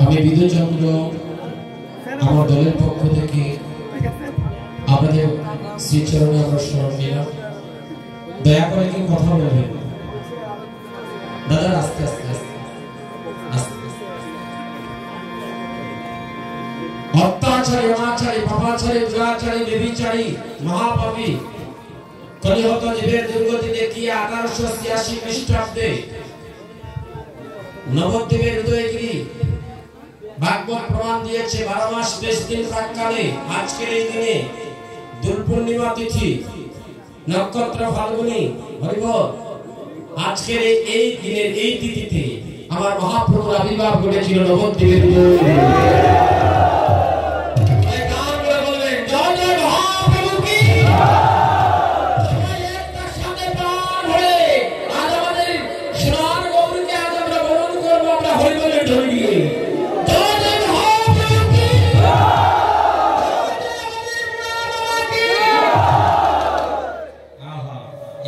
আমি বিদ্যুৎচন্দ্র আমার দলের পক্ষ থেকে আপনাদের শ্রীচরণে আমরা স্মরণ নিলাম। দয়া করে কি কথা বলবেন দাদা? আস্তে আস্তে অত্যাচারী, অনাচারী, পাপাচারী, দুরাচারী, ব্যভিচারী, মহাপাপী কলিহত জীবের দুর্গতি দেখিয়ে 1886 খ্রিস্টাব্দে নবদ্বীপের উদয়গিরি ভাগবত প্রমাণ দিয়েছে 12 মাস 20 দিন প্রাককালে আজকের এই দিনে দোল পূর্ণিমা তিথি নক্ষত্র ফাল্গুনী হরিবল আজকের এই দিনের এই তিথিতে আমার মহাপ্রভুর আবির্ভাব ঘটেছিল নবদ্বীপের উদয়গিরি।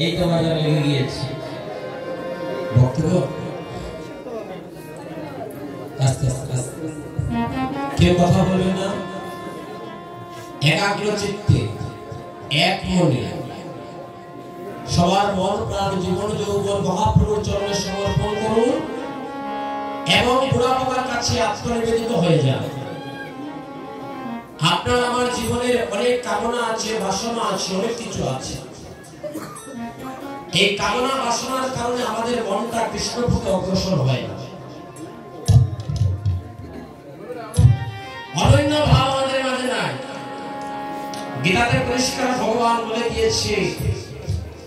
এই তো বাজার লেগে গিয়েছে আস্তে আস্তে কেউ কথা বলবে না। একাগ্র চিত্তে এক মনে সবার মন প্রাণ জীবন যৌবন মহাপ্রভুর চরণে সমর্পণ করুন এবং বুড়া বাবার কাছে আত্মনিবেদিত হয়ে যান। আপনার আমার জীবনের অনেক কামনা আছে, বাসনা আছে, অনেক কিছু আছে। এই কামনা বাসনার কারণে আমাদের মনটা কৃষ্ণের প্রতি অগ্রসর হয় না। অনন্য ভাব আমাদের মাঝে নাই। গীতাতে পরিষ্কার ভগবান বলে দিয়েছে,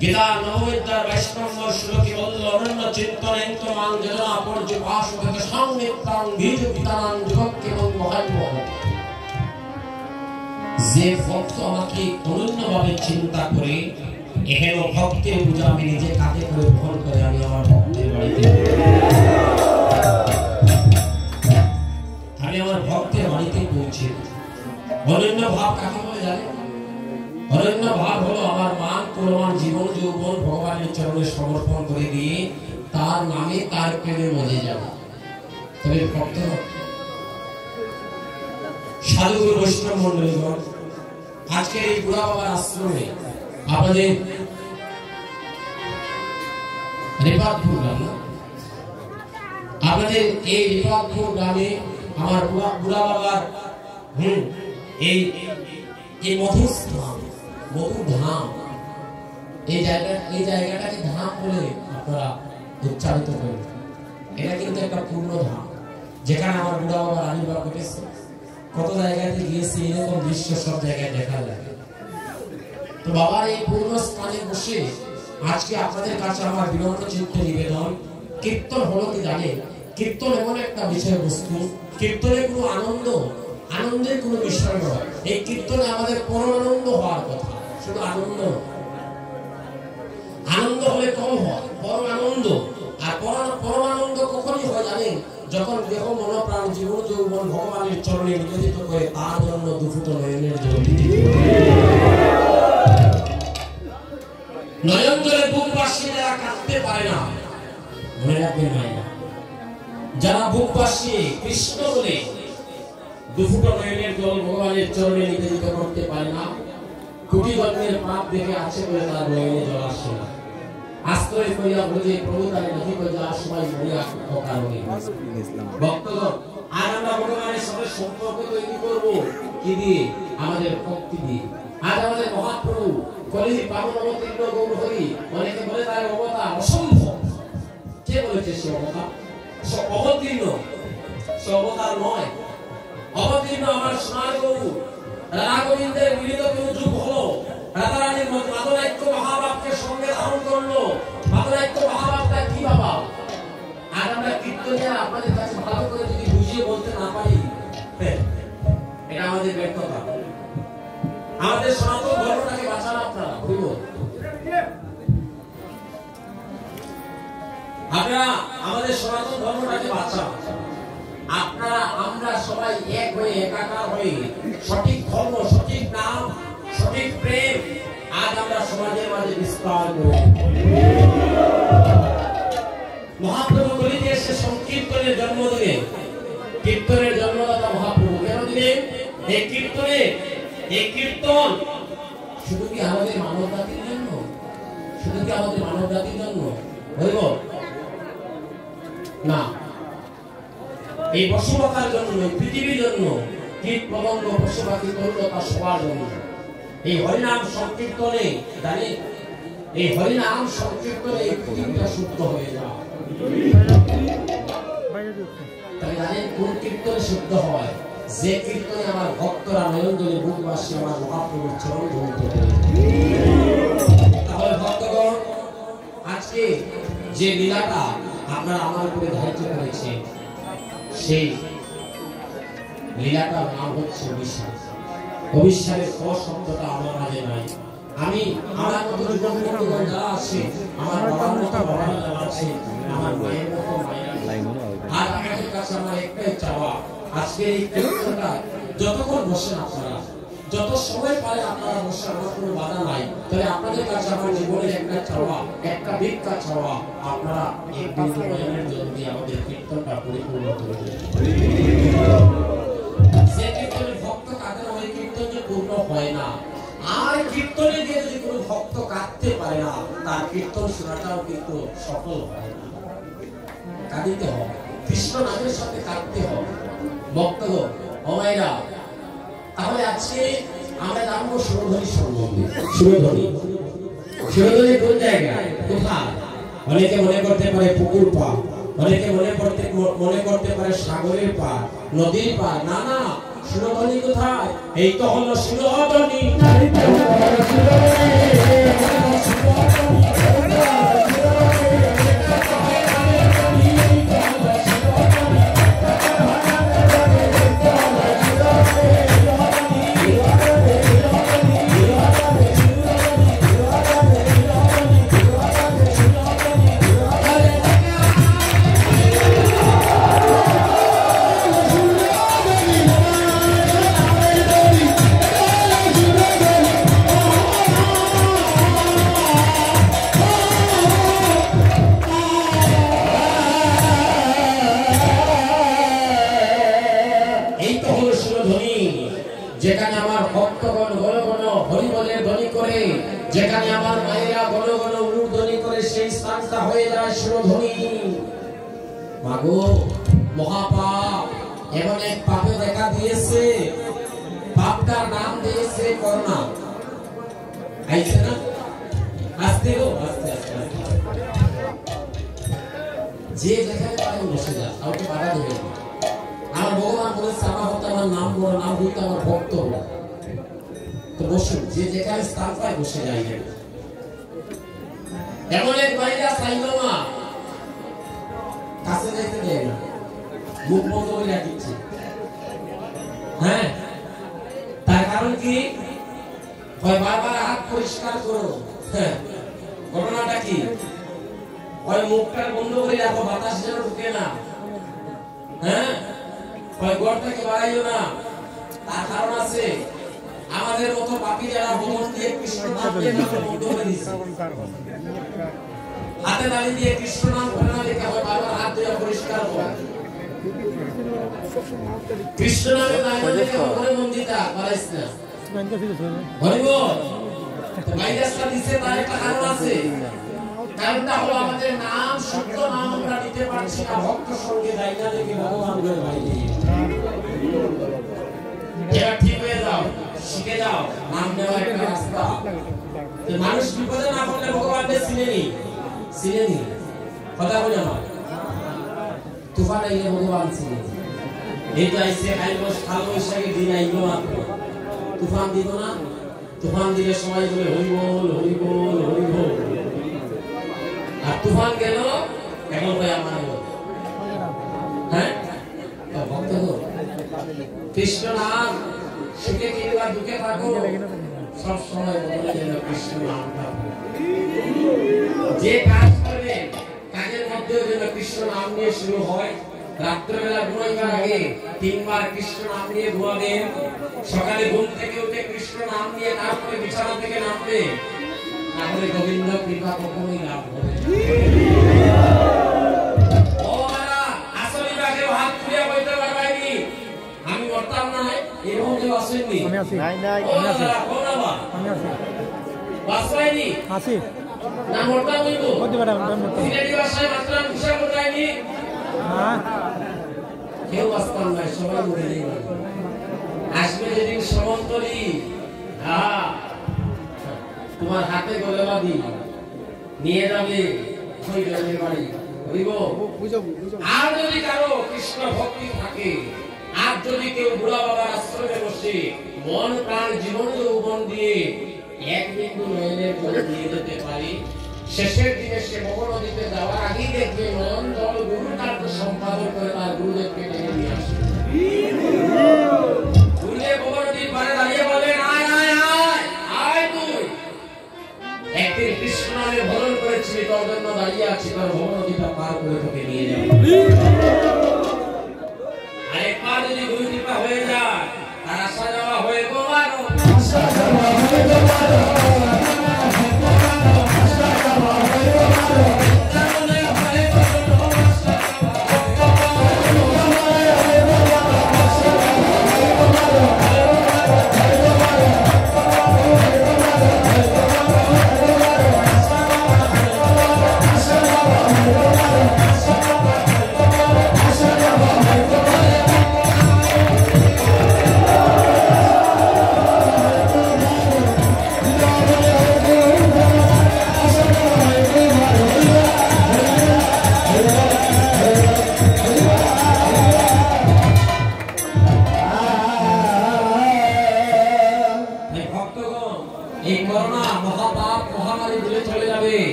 গীতা নববিদ্যার বৈষ্ণব শ্লোকে বলল অনন্য চিন্তনেন তমাং যোজনা পর্যুপাসকে সংনিত্তাং বীজবিতানাং যুবক এবং মহাত্মা। যে ভক্ত আমাকে অনন্যভাবে চিন্তা করে এহেন ভক্তের পূজা আমি নিজে কাঁধে করে বহন করে আমি আমার ভক্তের বাড়িতে পৌঁছে। অনন্য ভাব কাকে বলে জানেন? অনন্য ভাব হলো আমার মান প্রমাণ জীবন যৌবন ভগবানের চরণে সমর্পণ করে দিয়ে তার নামে তার প্রেমে মজে যাবে। তবে ভক্ত সাধু বৈষ্ণব মন্ডলীগণ, আজকে এই বুড়া বাবার আশ্রমে আপনাদের রিপাতপুর গ্রাম, আপনাদের এই রিপাতপুর গ্রামে আমার বুড়া বাবার এই মধুস্থান মধুধাম, এই জায়গাটাকে ধাম বলে আপনারা উচ্চারিত করেন। এটা কিন্তু একটা পূর্ণ ধাম, যেখানে আমার বুড়া বাবার আবির্ভাব ঘটেছে। কত জায়গাতে গিয়েছি, এরকম দৃশ্য সব জায়গায় দেখা যায়। তো বাবার এই পূর্ণ স্থানে বসে আজকে আপনাদের কাছে আমার বিনম্র চিত্তে নিবেদন, কীর্তন হলো কি জানেন? কীর্তন এমন একটা বিষয়বস্তু, কীর্তনে কোনো আনন্দের কোনো বিষয় নয়। এই কীর্তনে আমাদের পরমানন্দ হওয়ার কথা, শুধু আনন্দ হলে কম হয়, পরমানন্দ। আর পরমানন্দ কখনই হয় জানেন? যখন দেহ মন প্রাণ জীবন যৌবন ভগবানের চরণে নিবেদিত করে তার জন্য দুফুট নয়নের জল দিতে। নয়ন জলে বুক ভাসিয়ে যারা কাঁদতে পারে না, মনে রাখবেন মায়েরা, যারা বুক ভাসিয়ে কৃষ্ণ বলে দুফুট নয়নের জল ভগবানের চরণে নিবেদিত করতে পারে না, কোটি জন্মের পাপ দেখে আছে বলে তার নয়নে জল আসে না। আশ্রয় করিয়া বলে প্রভু তারে নদী করে যাওয়ার সময় মরিয়া কারণে। ভক্তগণ, আর আমরা ভগবানের সাথে সম্পর্ক তৈরি করব কি দিয়ে? আমাদের ভক্তি দিয়ে। আজ আমাদের মহাপ্রভু কলির পাবন অবতীর্ণ গৌর হরি, অনেকে বলে তার অবতার অসম্ভব। কে বলেছে সে অবতার? অবতীর্ণ, সে অবতার নয়। অবতীর্ণ আমার সোনার গৌর রাধা গোবিন্দের মিলিত কোন যুগ হলো। রাধারানীর মাদলাইক্য মহাভাবকে সঙ্গে ধারণ করলো। মাদলাইক্য মহাভাবটা কি বাবা? আর আমরা কীর্তনিয়া আপনাদের কাছে ভালো করে যদি বুঝিয়ে বলতে না পারি, এটা আমাদের ব্যর্থতা। আমাদের সনাতন ধর্মটাকে বাঁচান আপনারা, আপনারা আমাদের সনাতন ধর্মটাকে বাঁচান। আপনারা আমরা সবাই এক হয়ে একাকার হয়ে সঠিক ধর্ম, সঠিক নাম, সঠিক প্রেম আজ আমরা সমাজের মাঝে বিস্তার করি। সংকীর্তনের জন্মদিনে কীর্তনের জন্মদাতা মহাপ্রভু কেন দিলেন এই কীর্তনে? এই কীর্তন শুধু কি আমাদের মানব জাতির জন্য? শুধু কি আমাদের মানব জাতির জন্য হইব না, এই বসবাতার জন্য, পৃথিবীর জন্য, কীট পতঙ্গ পশু পাখি তরুলতা সবার জন্য। এই হরিনাম সংকীর্তনে জানেন, এই হরিনাম সংকীর্তনে পৃথিবীটা শুদ্ধ হয়ে যায়। তাই জানেন কোন কীর্তনে শুদ্ধ হয়? যে কীর্তনে আমার ভক্তরা নয়নজলে বুকবাসী আমার মহাপ্রভুর চরণ ধরিতে পারে। তাহলে ভক্তগণ, আজকে যে লীলাটা আপনারা আমার উপরে ধার্য করেছেন, সেই লীলাটার নাম হচ্ছে অভিশাপ। অভিশাপের ক শব্দটা আমার মাঝে নাই। আমি আমার মতো যুবক বন্ধুগণ যারা আছে, আমার বাবার মতো বাবারা যারা আছে, আমার মায়ের মতো মায়েরা, আর আপনাদের কাছে আমার একটাই চাওয়া, আজকে এই কীর্তনটা যতক্ষণ বসেন আপনারা, যত সময় পারে আপনারা বসে, আমার কোনো বাধা নাই। তবে আপনাদের কাছে আমার জীবনের একটা চাওয়া, একটা ভিক্ষা চাওয়া, আপনারা এই বিন্দুনয়নের জন্য আমাদের কীর্তনটা পরিপূর্ণ করে দেবেন। যে কীর্তনের ভক্ত কাঁদে না, ওই কীর্তন যে পূর্ণ হয় না। আর কীর্তনে দিয়ে যদি কোনো ভক্ত কাঁদতে পারে না, তার কীর্তন শোনাটাও কিন্তু সফল হয় না। কাঁদিতে হবে, কৃষ্ণ নামের সাথে কাঁদতে হবে ভক্তগণ, অমায়েরা। তাহলে আজকে আমরা জানবো সুরধ্বনি সম্বন্ধে। সুরধ্বনি, সুরধ্বনি কোন জায়গায়, কোথায়? অনেকে মনে করতে পারে পুকুর পাড়, অনেকে মনে করতে পারে সাগরের পাড়, নদীর পাড়। না না, সুরধ্বনি কোথায়? এই তো হলো সুরধ্বনি। যেখানে আমার ভক্তগণ ঘন ঘন হরিবলের ধ্বনি করে, যেখানে আমার মায়েরা ঘন ঘন উলুধ্বনি করে, সেই স্থানটা হয়ে যায় সুরধ্বনি। মাগো, মহাপাপ এমন এক পাপে দেখা দিয়েছে, পাপটার নাম দিয়েছে করোনা। আইছে না? আস্তে গো, আস্তে আস্তে। যে যেখানে পারে বসে যা, কাউকে বাধা দেবে না। আমার ভগবান বলেছে আমার হতে আমার নাম বলো, নাম বলতে আমার ভক্ত বলো। তো বসুন, যে যেখানে স্থান পায় বসে যাই। এমন এক বাইরা চাইল মা, কাছে যাইতে দেয় না, মুখ বন্ধ করে দিচ্ছে। হ্যাঁ, তার কারণ কি? বারবার হাত পরিষ্কার করো। হ্যাঁ, ঘটনাটা কি? ওই মুখটা বন্ধ করে রাখো, বাতাস যেন ঢুকে না। হ্যাঁ, ওই গড়টাকে বাড়াইও না। তার কারণ আছে, আমাদের মতো পাপী যারা ভ্রমণ দিয়ে কৃষ্ণ নাম দিয়ে বন্ধ করে দিচ্ছে, হাতে দাঁড়িয়ে দিয়ে কৃষ্ণ নাম করে না লিখে হয়, বারবার হাত দিয়ে পরিষ্কার করো। কৃষ্ণ নামে দাঁড়িয়ে লিখে ওখানে মন্দিরটা বাড়াইছ না। হরিবল ভাইরাসটা দিচ্ছে, তার একটা কারণ আছে। কারণটা হলো আমাদের নাম, শুদ্ধ নাম আমরা নিতে পারছি না, ভক্ত সঙ্গে যাই না দেখে ভগবান বলে বাইরে। এবার ঠিক হয়ে যাও, শিখে যাও, নাম নেওয়া একটা রাস্তা। মানুষ বিপদে না পড়লে ভগবানকে চিনেনি, চিনেনি। কথা বলে আমার তুফান আইলে ভগবান চিনেনি। এই তো আইসে কাল বৈশাখী দিন আইলো মাত্র, তুফান দিব না? তুফান দিলে সবাই বলে হরিবল হরিবল হরিবল। আর তুফান গেল, এখন ভাই আমার হ্যাঁ ভক্ত কৃষ্ণ নাম সুখে কিংবা দুঃখে থাকো, সব সময় বলে যেন কৃষ্ণ নামটা। যে কাজ করবে কাজের মধ্যে যেন কৃষ্ণ নাম নিয়ে শুরু হয়। রাত্রেবেলা ঘুমাইবার আগে 3 বার কৃষ্ণ নাম নিয়ে ঘুমাবেন। সকালে ঘুম থেকে উঠে কৃষ্ণ নাম নিয়ে তারপরে বিছানা থেকে নামবে, তাহলে গোবিন্দ কৃপা কখনোই লাভ হবে। আসলাইনি আসি না মোটা হইব বলতে পারে সিলেটি ভাষায় মাত্র মুশা মোটাইনি হ্যাঁ কেউ আসতাম না সবাই মরে যাবে আসবে যেদিন সমন্তলি হ্যাঁ তোমার হাতে গলেলা দি নিয়ে যাবে ওই গ্রামের বাড়ি হইব আর যদি কারো কৃষ্ণ ভক্তি থাকে আর যদি কেউ বুড়া বাবার আশ্রমে বসে মন প্রাণ জীবন যৌবন দিয়ে এক বিন্দু নয়নের জল দিয়ে যেতে পারি শেষের দিনে সে মোহন নদীতে যাওয়ার আগেই দেখবে নয়ন জল গুরুর কার্য সম্পাদন করে তার গুরুদেবকে টেনে নিয়ে আসে গুরুদেব মোহন নদীর পাড়ে দাঁড়িয়ে বলেন আয় আয় আয় আয় তুই একদিন কৃষ্ণ নামে ভজন করেছিলি তোর জন্য দাঁড়িয়ে আছি তোর মোহন নদীটা পার করে তোকে নিয়ে যাবো আর একবার যদি গুরু কৃপা হয়ে যায় তার আসা যাওয়া হয়ে গোমারো আসা যাওয়া হয়ে গোমারো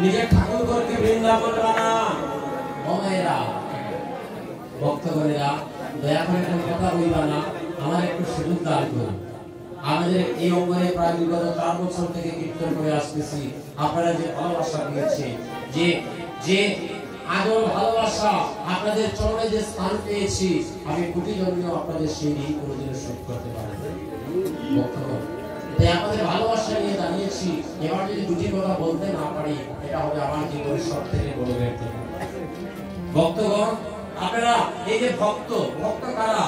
নিজের ঠাকুর ঘরকে বৃন্দাবন বানান মায়েরা ভক্তগণেরা দয়া করে কোনো কথা বলবা না আমার একটু সুযোগ দান করুন আমাদের এই অঙ্গনে প্রায় বিগত 4 বছর থেকে কীর্তন করে আসতেছি আপনারা যে ভালোবাসা দিয়েছে যে যে আদর ভালোবাসা আপনাদের চরণে যে স্থান পেয়েছি আমি কোটি জন্মেও আপনাদের সেই ঋণ কোনোদিনও শোধ করতে পারবো না ভক্তগণ তাই আমাদের ভালোবাসা নিয়ে জানিয়েছি এবার যদি দুটি কথা বলতে না পারি এটা হবে আমার জীবনের সব থেকে বড় ব্যর্থতা ভক্তগণ আপনারা এই যে ভক্ত কারা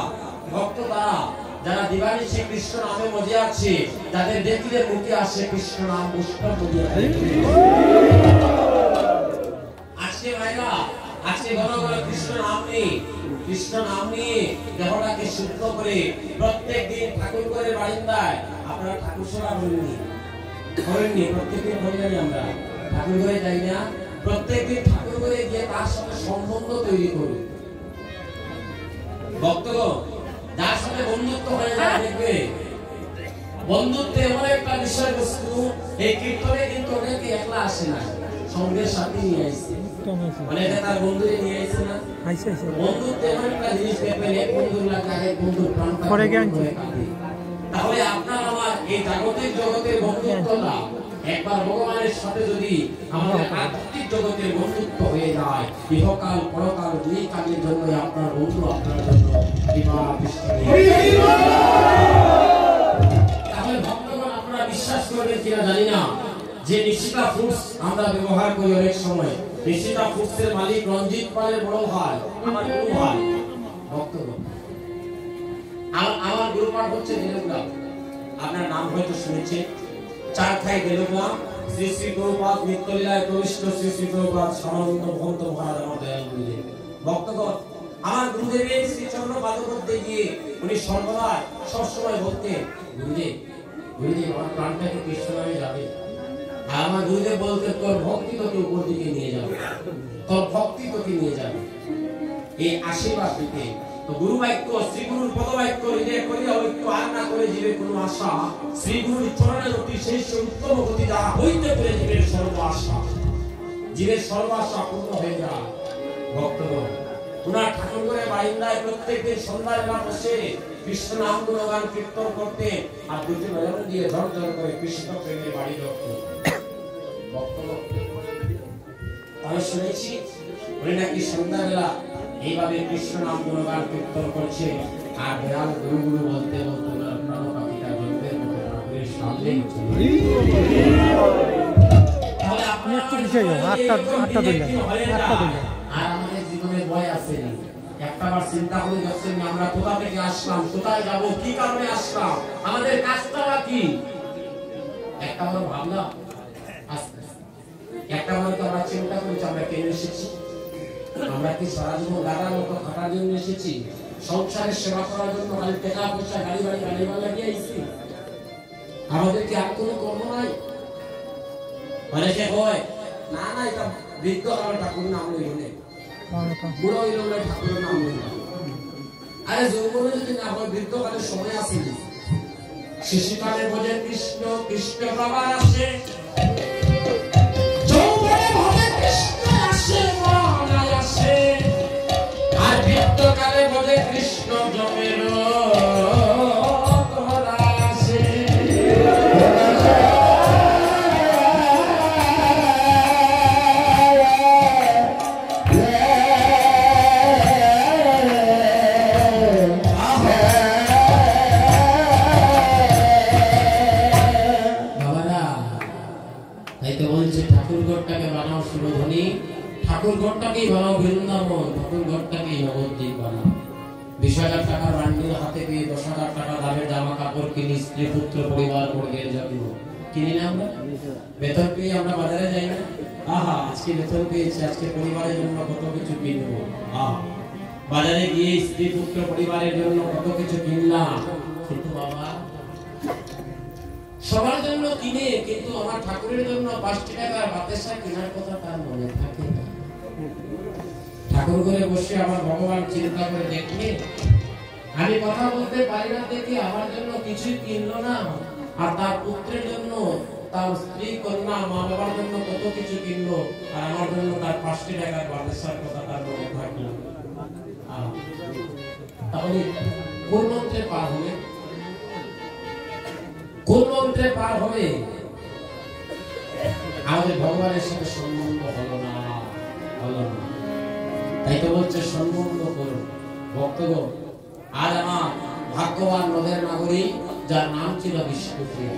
ভক্ত তারা যারা দিবানিশি কৃষ্ণ নামে মজে আছে যাদের দেখলে মুখে আসে কৃষ্ণ নাম পুষ্প বলিয়া আজকে ভাইরা আজকে ঘন ঘন কৃষ্ণ নাম নিয়ে দেহটাকে শুদ্ধ করে প্রত্যেকদিন ঠাকুর করে বারিন্দায় আপনারা ঠাকুর সেবা করেননি প্রত্যেকদিন করি আমরা ঠাকুর ঘরে যাই না প্রত্যেকদিন ঠাকুর ঘরে গিয়ে তার সাথে সম্বন্ধ তৈরি করি ভক্তগণ যার সাথে বন্ধুত্ব হয়ে যায় দেখবে বন্ধুত্ব এমন একটা বিষয়বস্তু এই কীর্তনে কিন্তু অনেকে একলা আসে না সঙ্গের সাথে নিয়ে আসছে অনেকে তার বন্ধুরে নিয়ে আসছে না বন্ধুত্ব এমন একটা জিনিস দেখবেন এক বন্ধুর লাগে আরেক বন্ধুর প্রাণটা তাহলে আপনার আমার এই জাগতিক জগতের বন্ধুত্বটা একবার ভগবানের সাথে যদি আমাদের আধ্যাত্মিক জগতের বন্ধুত্ব হয়ে যায় ইহকাল পরকাল দুই কাজের জন্য আপনার বন্ধু আপনার জন্য কৃপা দৃষ্টি তাহলে ভক্তগণ আপনারা বিশ্বাস করবেন কিনা জানি না যে নিশিতা ফুডস আমরা ব্যবহার করি অনেক সময় নিশিতা ফুডসের মালিক রঞ্জিত পালের বড় ভাই আমার গুরু ভাই ভক্তগণ আমার গুরুপাঠ হচ্ছে দেলুগ্রাম আপনার নাম হয়তো শুনেছেন চারখাই দেলুগ্রাম শ্রী শ্রী প্রভুপাদ নিত্যলীলায় প্রবিষ্ট শ্রী শ্রী প্রভুপাদ সমানন্দ ভক্ত মহারাজ আমার দয়াল গুরুদেব ভক্তগণ আমার গুরুদেবের শ্রী চরণ পাদপদ্মে গিয়ে উনি সর্বদা সবসময় বলতেন গুরুদেব আমার প্রাণটাকে কৃষ্ণ নামে যাবে আর আমার গুরুদেব বলতেন তোর ভক্তি তোকে উপর দিকে নিয়ে যাবে তোর ভক্তি তোকে নিয়ে যাবে এই আশীর্বাদ দিতে তো গুরু বাক্য শ্রী গুরুর পদ বাক্য হৃদয় করিয়া ঐক্য আর না করে জীবে কোনো আশা শ্রী গুরুর চরণের অতি শেষ উত্তম গতি দ্বারা হইতে পেরে জীবের সর্ব আশা জীবের সর্ব আশা পূর্ণ হয়ে যায় ভক্তগণ উনার ঠাকুরের বারিন্দায় প্রত্যেকদিন সন্ধ্যাবেলা বসে কৃষ্ণ নাম গুণগান কীর্তন করতে আর দুটি নয়ন দিয়ে ঝরঝর করে কৃষ্ণ প্রেমের বাড়ি ধরত ভক্তগণ আমি শুনেছি উনি নাকি সন্ধ্যাবেলা এইভাবে কৃষ্ণ নাম গুণগান কীর্তন করছে আর বেড়াল গুরুগুরু বলতে বলতে প্রাণ পাখিটা জন্মের মতো ঠাকুরের সামনেই তাহলে আপনি আটটা আর আমাদের জীবনে ভয় আছে একটাবার চিন্তা করে দেখছেন আমরা কোথা থেকে আসলাম, কোথায় যাব, কি কারণে আসলাম, আমাদের কাজটা কি একটাবার ভাবলাম? একটাবার তো আমরা চিন্তা করেছি আমরা কেন এসেছি? আমরা কি সারা জীবন দাদার মতো খাটার জন্য এসেছি? সংসারের সেবা করার জন্য খালি টাকা পয়সা গাড়ি বাড়ি লাগিয়ে আইছি? আমাদের কি আর কোনো কর্ম নাই? অনেকে হয় না না এটা বৃদ্ধ কালে ঠাকুর নাম লইলে, বুড়ো হইলে ঠাকুরের নাম লইলে। আরে যৌবনে যদি না হয় বৃদ্ধ কালের সময় আসেনি, শিশুকালে বোঝে কৃষ্ণ, কৃষ্ণ বাবা আসে, যৌবনে বোঝে কৃষ্ণ আসে, মহানায় আসে, আর বৃদ্ধকালে বোঝে কৃষ্ণ জমের ঠাকুরঘরটাকেই বানাও বৃন্দাবন, ঠাকুরঘরটাকেই নবদ্বীপ বানাও। 20,000 টাকার বান্ডিল হাতে পেয়ে 10,000 টাকা দামের জামা কাপড় কিনি, স্ত্রী পুত্র পরিবার পরিবার যাবো কিনি না আমরা? বেতন পেয়ে আমরা বাজারে যাই না? আহা আজকে বেতন পেয়েছি, আজকে পরিবারের জন্য কত কিছু কিনবো, বাজারে গিয়ে স্ত্রী পুত্র পরিবারের জন্য কত কিছু কিনলাম। কিন্তু বাবা সবার জন্য কিনে, কিন্তু আমার ঠাকুরের জন্য 5 টাকার বাতাসা কেনার কথা তার মনে থাকে না। ঠাকুর ঘরে বসে আমার ভগবান চিন্তা করে দেখলে আমি কথা বলতে পারি না দেখে আমার জন্য কিছুই কিনলো না, আর তার পুত্রের জন্য, তার স্ত্রী কন্যা মা বাবার জন্য কত কিছু কিনলো, আর আমার জন্য তার 5 টাকার বাতাসার কথা তার মনে থাকলো। তাহলে কোন মন্ত্রে পার হবে? কোন মন্ত্রে পার হবে? আমাদের ভগবানের সাথে সম্বন্ধ হলো না, হলো না। তাই তো বলছে সম্বন্ধ করুন ভক্তগণ। আজ আমার ভাগ্যবান নদের নাগরিক যার নাম ছিল বিষ্ণুপ্রিয়া।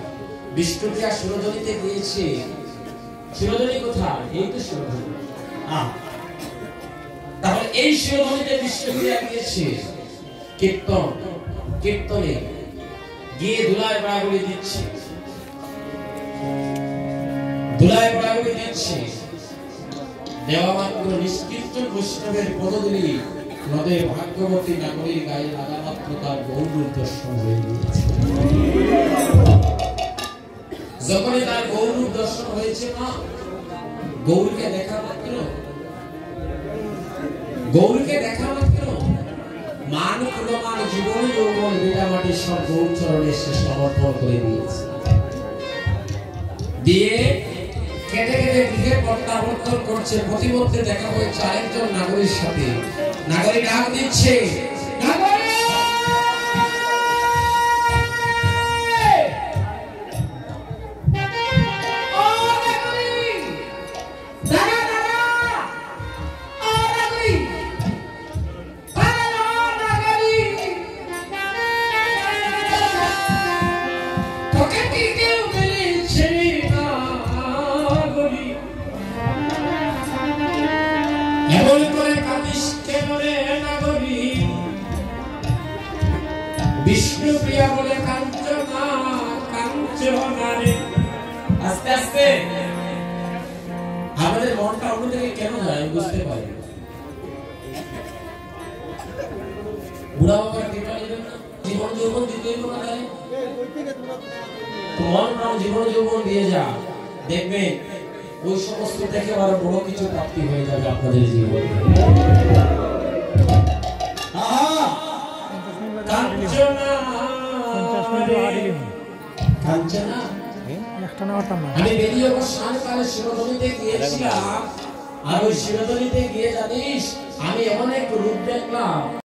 বিষ্ণুপ্রিয়া সুরধনীতে গিয়েছে। সুরধনী কোথায়? এই তো সুরধনী। তাহলে এই সুরধনীতে বিষ্ণুপ্রিয়া গিয়েছে কীর্তনে গিয়ে ধুলায় বাড়াগুলি দিচ্ছে, ধুলায় বাড়াগুলি দিচ্ছে। দেওয়া মাত্র নিষ্কীর্তন বৈষ্ণবের পদধূলি নদের ভাগ্যবতী নাগরীর গায়ে লাগা মাত্র তার গৌরূপ দর্শন হয়ে গিয়েছে। যখনই তার গৌরূপ দর্শন হয়েছে না, গৌরকে দেখা মাত্র মান কুলমান জীবন যৌবন বিটামাটি সব গৌর চরণে সে সমর্পণ করে দিয়েছে। দিয়ে কেটে কেটে গৃহে প্রত্যাবর্তন করছে। প্রতিমধ্যে দেখা হয়েছে আরেকজন নাগরীর সাথে। নাগরী ডাক দিচ্ছে, বিষ্ণুপ্রিয়া বলে কাঞ্চনা কাঞ্চনা রে। আস্তে আস্তে আমাদের মনটা অন্যদিকে কেন যায় বুঝতে পারি। বুড়া বাবার জীবন যৌবন দিতে না যায়, মন প্রাণ জীবন যৌবন দিয়ে যা, দেখবেন ওই সমস্ত থেকে আরো বড় কিছু প্রাপ্তি হয়ে যাবে আপনাদের জীবনে। আমি বেরিয়ে সায়ংকালে শিরোধনীতে গিয়েছিলাম, আর ওই শিরোধনীতে গিয়ে জানিস আমি এমন এক রূপ দেখলাম